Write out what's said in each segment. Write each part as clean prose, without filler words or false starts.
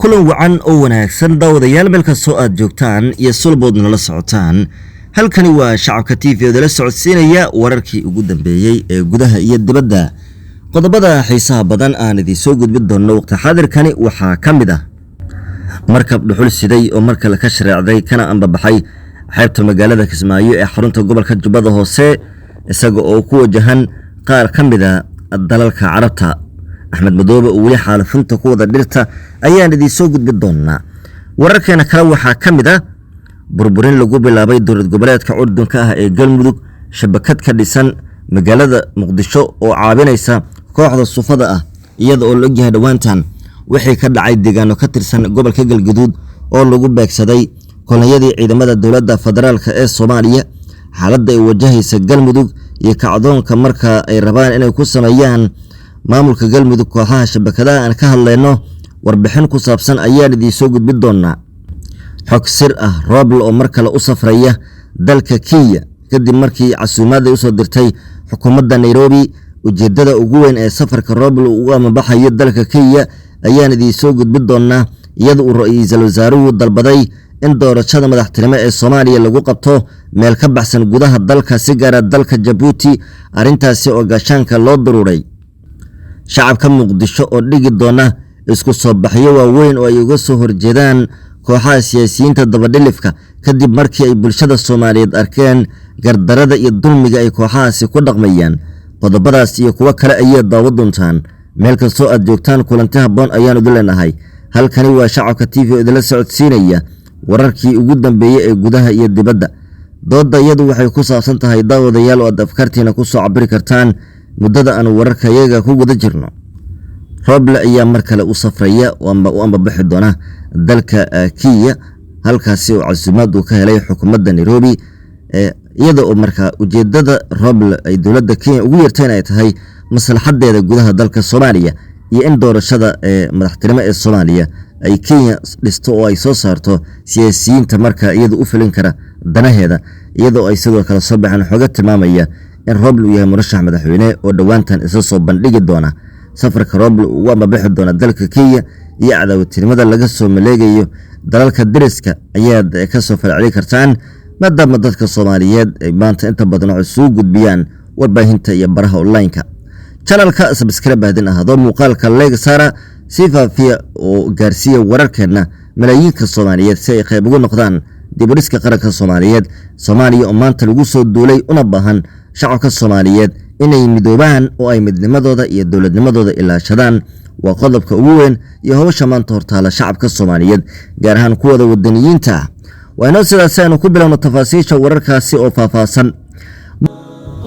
kulan wacan oo wanaagsan daawadayaal meel kastoo aad joogtaan iyo sulboodna la socotaan. halkani waa Shacabka TV oo la socodsiinaya wararkii ugu dambeeyay ee gudaha iyo dibadda. qodobada xiisaha badan aan idin soo gudbin doono waqti xaadirkani waxaa kamid ah markab dhuxul siday oo markale ka shareecday kana ambabaxay xeebta magaalada Kismaayo ee xarunta gobolka Jubbada Hoose isaga oo ku wajahan qaar kamid ah dalalka Carabta. Axmed Madoobe oo wali xaalafunta ku wada dhirta ayaan idin soo gudbin doonaa. wararkeena kale waxaa kamid ah burburin lagu bilaabay dowlad goboleedka Curdunka ah ee Galmudug, shabakad ka dhisan magaalada Muqdisho oo caawinaysa kooxda sufada ah iyada oo la ogyahay dhawaantan wixii ka dhacay deegaano ka tirsan gobolka Galgaduud oo lagu beegsaday kolonyadii ciidamada dowladda federaalka ee Soomaaliya. xaaladda ay wajahaysa Galmudug iyo kacdoonka marka ay rabaan inay ku sameeyaan maamulka Galmudug kooxaha shabakadaha aan ka hadlayno warbixin ku saabsan ayaan idin soo gudbin doonaa. xog sir ah Roble oo markale u safraya dalka Kenya kadib markii casuumaad ay soo dirtay xukuumadda Nairobi. ujeedada ugu weyn ee safarka Roble uu ambabaxayo dalka Kenya ayaan idin soo gudbin doonaa iyada oo ra'iisul wasaaruhu dalbaday in doorashada madaxtinimo ee Soomaaliya lagu qabto meel ka baxsan gudaha dalka si gaar ah dalka Djibouti. arintaasi oo gaashaanka loo daruuray shacabka Muqdisho oo dhigi doona isku soo baxyo waaweyn oo ay uga soo horjeedaan kooxaha siyaasiyiinta dabadhilifka kadib markii ay bulshada Soomaaliyeed arkeen gardarada iyo dulmiga ay kooxahaasi ku dhaqmayaan. qodobadaas iyo kuwa kale ayay daawo doontaan meel kastoo aad joogtaan. kulanti habboon ayaan idin leenahay. halkani waa Shacabka TV oo idin socodsiinaya wararkii ugu dambeeyay ee gudaha iyo dibadda. doodda iyadu waxay ku saabsan tahay daawadayaal oo aad afkaartiina ku soo cabiri kartaan muddada aan wararka iyaga ku guda jirno. Roble ayaa markale u safraya oo u ambabaxi doona dalka Kenya halkaasi oo casuumaad uu ka helay xukuumadda Nairobi iyada oo markaa ujeedada Roble ay dowladda Kenya ugu yeerteen ay tahay maslaxadeeda gudaha dalka Soomaaliya iyo in doorashada madaxtinimo ee Soomaaliya ay Kenya dhisto oo ay soo saarto siyaasiyiinta markaa iyada u filin kara danaheeda iyada oo ay sidoo kale soo baxaan xoga tilmaamaya in Roble uu yahay murashax madaxweyne oo dhawaantan isa soo bandhigi doona. safarka Roble uu ambabaxi doona dalka Kenya iyo cadaawadnimada laga soo maleegayo dalalka deriska ayaad ka soo falceli kartaan maadaama dadka Soomaaliyeed ay maanta inta badan oo soo gudbiyaan warbaahinta iyo baraha online-ka. channelka subscribe hadin ahado muuqaalka like saara si faafiya oo gaarsiiya wararkeena malaayiinka Soomaaliyeed si ay qayb uga noqdaan dib u dhiska qaranka Soomaaliyeed. Soomaaliya oo maanta lagu soo duulay una baahan shacabka Soomaaliyeed inay midoobaan oo ay midnimadooda iyo dowladnimadooda ilaashadaan waa qodobka ugu weyn iyo hawsha maanta hortaala shacabka Soomaaliyeed gaar ahaan kuwada wadaniyiinta ah. waa inoo sidaas aynu ku bilowno tafaasiisha wararkaasi oo faahfaahsan.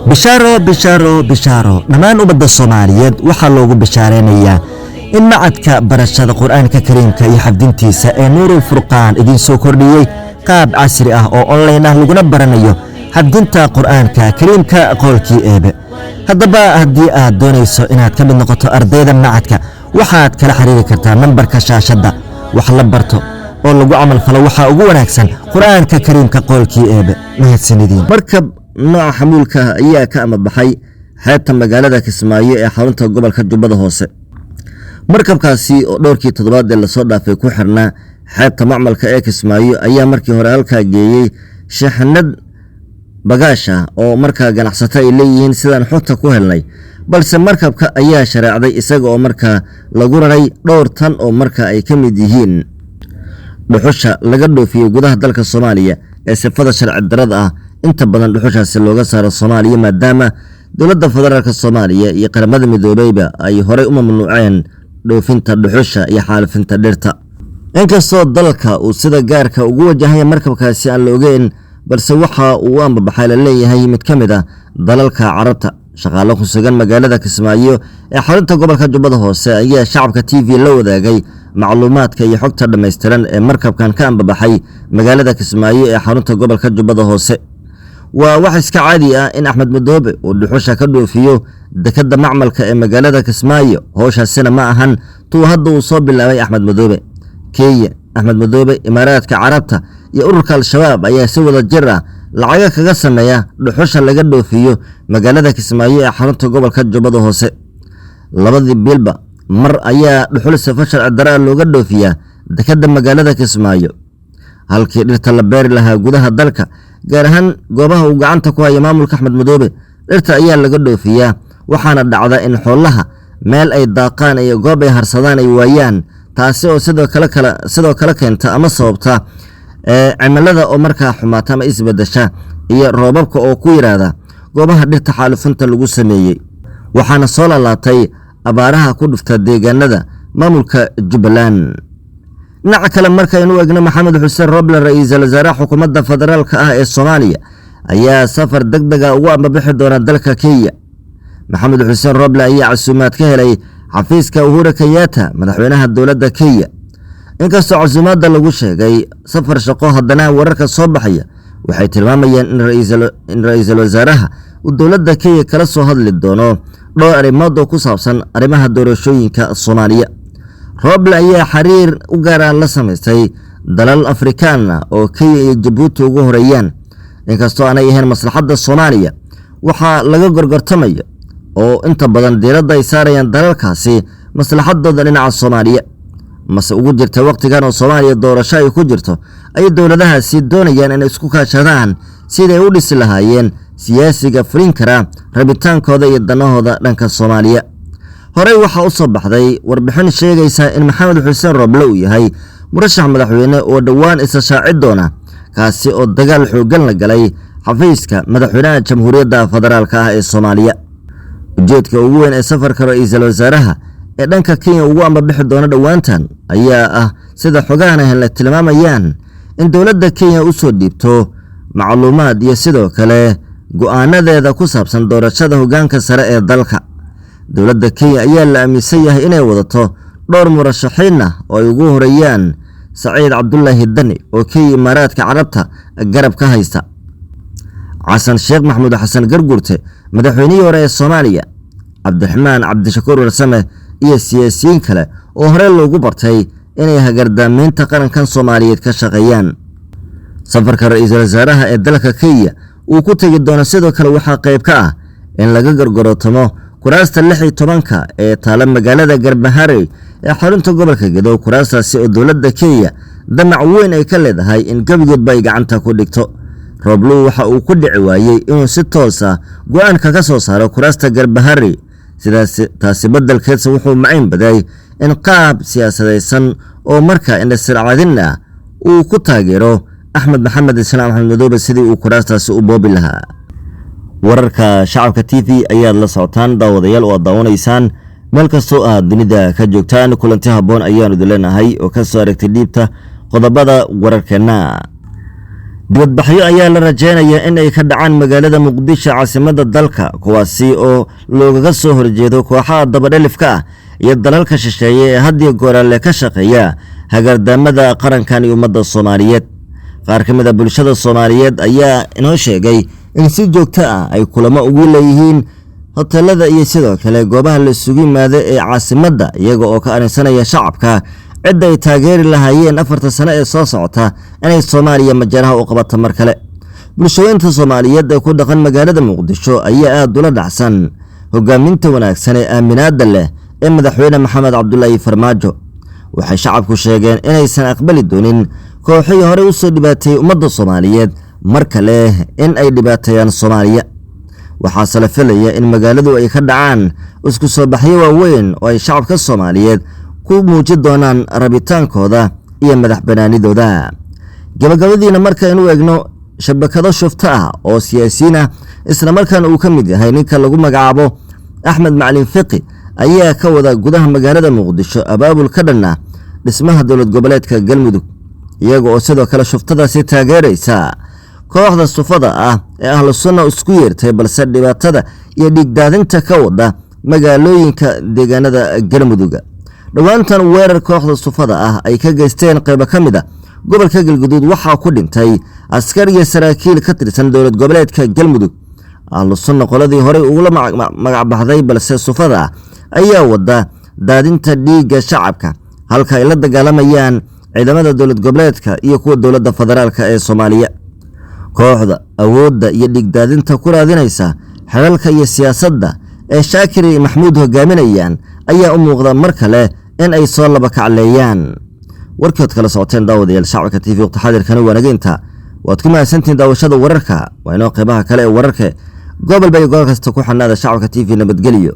bishaaro dhammaan ummadda Soomaaliyeed waxaa loogu bishaareynaya in macadka barashada Qur'aanka Kariimka iyo xafdintiisa ee Nuurul Furqaan idin soo kordhiyay qaab casri ah oo online ah laguna baranayo xafdinta Qur'aanka Kariimka qolkii eebe. haddaba haddii aad doonayso inaad ka mid noqoto ardayda macadka waxaad kala xiriiri kartaa nambarka shaashadda. wax la barto oo lagu camal falo waxa ugu wanaagsan Qur'aanka Kariimka qolkii eebe. mahadsanidin. markab nooca xamuulka ayaa ka ambabaxay xeebta magaalada Kismaayo ee xarunta gobolka Jubbada Hoose. markabkaasi oo dhowrkii toddobaad ee la soo dhaafay ku xirnaa xeebta macmalka ee Kismaayo ayaa markii hore halka geeyay shaxnad bagaasha oo markaa ganacsato ay leeyihiin sidaan xogta ku helnay, balse markabka ayaa shareecday isaga oo markaa lagu raray dhowr tan oo markaa ay ka mid yihiin dhuxusha laga dhoofiyo gudaha dalka Soomaaliya ee sifada sharci darrada ah. inta badan dhuxushaasi looga saaro Soomaaliya maadaama dowladda federaalka Soomaaliya iyo qaramada midoobeyba ay horey u mamnuuceen dhoofinta dhuxusha iyo xaalufinta dhirta. inkastoo dalka uu sida gaarka ugu wajahay markabkaasi aan la ogeyn, balse waxa uu ambabaxay la leeyahay mid ka mid ah dalalka Carabta. shaqaale ku sugan magaalada Kismaayo ee xarunta gobolka Jubbada Hoose ayaa Shacabka TV la wadaagay macluumaadka iyo xogta dhameystiran ee markabkan ka ambabaxay magaalada Kismaayo ee xarunta gobolka Jubbada Hoose. waa wax iska caadi ah in Axmed Madoobe uu dhuxusha ka dhoofiyo dekada macmalka ee magaalada Kismaayo. howshaasina ma ahan tuu hadda uu soo bilaabay Axmed Madoobe. Kenya, Axmed Madoobe, Imaaraadka Carabta iyo ururka Al-Shabaab ayaa si wada jir ah lacaga kaga sameeya dhuxusha laga dhoofiyo magaalada Kismaayo ee xarunta gobolka Jubbada Hoose. labadii bilba mar ayaa dhuxul safar sharci darro looga dhoofiyaa dekadda magaalada Kismaayo halkii dhirta la beeri lahaa gudaha dalka gaar ahaan goobaha uu gacanta ku haya maamulka Axmed Madoobe dhirta ayaa laga dhoofiyaa waxaana dhacda in xoolaha meel ay daaqaan iyo goob ay harsadaan ay waayaan taasi oo sidoo kale keenta ama sababta cimilada oo markaa xumaata ama isbedesha iyo roobabka oo ku yiraahda goobaha dhirta xaalufinta lagu sameeyay waxaana soo laalaatay abaaraha ku dhufta deegaanada maamulka Jubbaland dhinaca kale markaynu eegno Maxamed Xuseen Roble ra'iisul wasaaraha xukuumadda federaalka ah ee Soomaaliya ayaa safar degdeg ah ugu ambabixi doona dalka Kenya Maxamed Xuseen Roble ayaa casuumaad ka helay xafiiska Uhuru Kenyatta madaxweynaha dowladda Kenya inkastoo casuumaadda lagu sheegay safar shaqo haddana wararka soo baxaya waxay tilmaamayaan in ra'iisul wasaaraha uu dowladda Kenya kala soo hadli doono dhowr arrimood oo ku saabsan arrimaha doorashooyinka Soomaaliya Roble ayaa xiriir u gaar ah la sameystay dalal Afrikaan oo Kenya iyo Djibouti ugu horeeyaan inkastoo aanay ahayn maslaxadda Soomaaliya waxa laga gorgortamaya oo inta badan diiradda ay saarayaan dalalkaasi maslaxadooda dhinaca Soomaaliya mase ugu jirta waqtigan oo Soomaaliya doorasho ay ku jirto ay dowladahaasi doonayaan in isku kaashadaan sidii ay u dhisi lahaayeen siyaasiga furin kara rabitaankooda iyo danahooda dhanka Soomaaliya horey waxa u soo baxday warbixin sheegaysa in Maxamed Xuseen Roble uu yahay murashax madaxweyne oo dhawaan isa shaaci doona kaasi oo dagaal xoogan la galay xafiiska madaxweynaha Jamhuuriyadda Federaalka ah ee Soomaaliya ujeedka ugu weyn ee safarka ra'iisul wasaaraha ee dhanka Kenya ugu ambabixi doona dhawaantan ayaa ah sida xogahan la tilmaamayaan in dowladda Kenya u soo dhiibto macluumaad iyo sidoo kale go'aanadeeda ku saabsan doorashada hoggaanka sare ee dalka dowladda Kenya ayaa la aaminsan yahay inay wadato dhowr murashaxiin ah oo ay ugu horeeyaan Saciid Cabdullaahi Dani oo Kenya Imaaraadka Carabta garab ka haysta Xasan Sheekh Maxamuud Xasan Garguurte madaxweynihii hore ee Soomaaliya Cabdiraxmaan Cabdishakuur Warsame iyo siyaasiyiin kale oo hore loogu bartay inay hagardaamaynta qarankan Soomaaliyeed ka shaqeeyaan safarka ra'iisul wasaaraha ee dalka Kenya uu ku tagi doono sidoo kale waxa qayb ka ah in laga gargarootamo kuraasta 16 ee taala magaalada Garbahare ee xarunta gobolka Gedo kuraastaasi oo dowladda Kenya damac weyn ay ka leedahay in gabigood bay gacanta ku dhigto Roble waxa uu ku dhici waayay inuu si toos ah go'aan kaga soo saaro kuraasta Garbahare sidaas taasi badalkeedsa wuxuu maceen baday in qaab siyaasadeysan oo markaa indhasircadin ah uu ku taageero Axmed Maxamed Islaam Axmed Madoobe sidii uu kuraastaasi u boobi lahaa wararka shacabka TV ayaa la socotaan daawadayaal oo daawaneysaan meel kastoo aad dunida ka joogtaan kulanti haboon ayaanu dileenahay oo ka soo aragtay dhiibta qodobada wararkeena dibadbaxyo ayaa la rajeynayaa in ay ka dhacaan magaalada Muqdisho caasimadda dalka kuwaasi oo loogaga soo horjeedo kooxaha dabadhelifka ah iyo dalalka shisheeye ee hadii goorale ka shaqeeya hagardaamada qarankan iyo ummadda Soomaaliyeed qaar ka mid ah bulshada Soomaaliyeed ayaa inoo sheegay in si joogto ah ay kulamo ugu leeyihiin hoteelada iyo sidoo kale goobaha la isugu yimaado ee caasimadda iyaga oo ka arinsanaya shacabka cid ay taageeri lahaayeen 4 sano ee soo socota inay Soomaaliya majaraha u qabato mar kale bulshooyinka Soomaaliyeed ee ku dhaqan magaalada Muqdisho ayaa aad ula dhacsan hogaaminta wanaagsan ee aaminaadda leh ee madaxweyne Maxamed Cabdullaahi Farmaajo waxay shacabku sheegeen inaysan aqbali doonin kooxihii hore u soo dhibaatay ummadda Soomaaliyeed mar kale in ay dhibaateeyaan Soomaaliya waxaa la filayaa in magaaladu ay ka dhacaan isku soo baxyo waaweyn oo ay shacabka Soomaaliyeed ku muujin doonaan rabitaankooda iyo madax banaanidooda gabagabadiina markaynu eegno shabakado shufta ah oo siyaasiyiin ah isla markaana uu ka mid yahay ninka lagu magacaabo Axmed Macalin Fiqi ayaa ka wada gudaha magaalada Muqdisho abaabul ka dhanna dhismaha dowlad goboleedka Galmudug iyaga oo sidoo kale shuftadaasi taageeraysa kooxda sufada ah ee ahlu sunna isku yeertay balse dhibaatada iyo dhigdaadinta ka wada magaalooyinka deegaanada Galmudug dhawaantan weerar kooxda sufada ah ay ka geysteen qayb ka mid ah gobolka Galguduud waxa ku dhintay askar iyo saraakiil ka tirsan dowlad goboleedka Galmudug ahlu sunna qoladii hore ugu magac baxday balse sufada ayaa wada daadinta dhiiga shacabka halka ay la dagaalamayaan ciidamada dowlad goboleedka iyo kuwa dowladda federaalka ee Soomaaliya kooxda awoodda iyo dhigdaadinta ku raadinaysa xelalka iyo siyaasadda ee Shaakir iyo Maxamuud hogaaminayaan ayaa u muuqda mar kale in ay soo laba kacleeyaan warkood kala socoteen daawadayaal shacabka TV waqti xaadirkani wanaaginta waad ku mahadsantihiin daawashada wararka waa inoo qeybaha kale ee wararka gobol bay gobol kasta ku xanaada shacabka TV nabadgeliyo